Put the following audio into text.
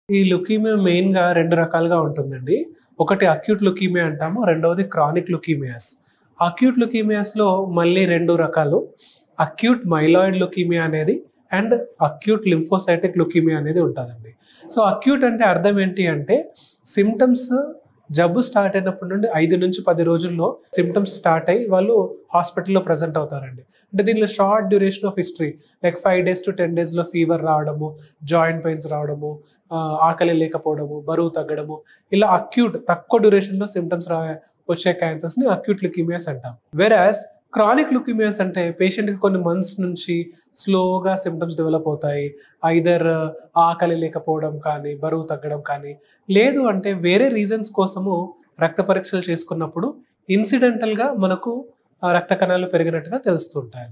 ఈ లుకీమియా మెయిన్‌గా 2 రకాలుగా ఉంటుందండి. ఒకటి అక్యూట్ లుకీమియా అంటాము. రెండవది క్రానిక్ లుకీమియాస్. అక్యూట్ లుకీమియాస్‌లో మళ్ళీ 2 రకాలు. అక్యూట్ మైలాయిడ్ లుకీమియా అనేది అండ్ అక్యూట్ లింఫోసైటిక్ లుకీమియా అనేది ఉంటదండి. సో, అక్యూట్ అంటే అర్థం ఏంటి అంటే సింప్టమ్స్ జబ్బు స్టార్ట్ అయినప్పటి నుండి 5-10 రోజుల్లో సింప్టమ్స్ స్టార్ట్ అయ్యి వాళ్ళు హాస్పిటల్‌లో ప్రెజెంట్ అవుతారండి. అంటే దీనిలో short duration of history like 5 days to 10 డేస్‌లో ఫీవర్ రావడము, జాయింట్ పెయిన్స్ రావడము, ఆకలి లేకపోవడము, బరువు తగ్గడము, ఇలా అక్యూట్ తక్కువ డ్యూరేషన్‌లో సింప్టమ్స్ వచ్చే క్యాన్సర్స్‌ని అక్యూట్ లుకీమియాస్ అంటాం. వెరాస్ క్రానిక్ లుకీమియాస్ అంటే పేషెంట్‌కి కొన్ని మంత్స్ నుంచి స్లోగా సింప్టమ్స్ డెవలప్ అవుతాయి. ఐదర్ ఆకలి లేకపోవడం కానీ, బరువు తగ్గడం కానీ, లేదు అంటే వేరే రీజన్స్ కోసము రక్త పరీక్షలు చేసుకున్నప్పుడు ఇన్సిడెంటల్‌గా మనకు రక్త కణాలు పెరిగినట్టుగా తెలుస్తూ ఉంటాయి.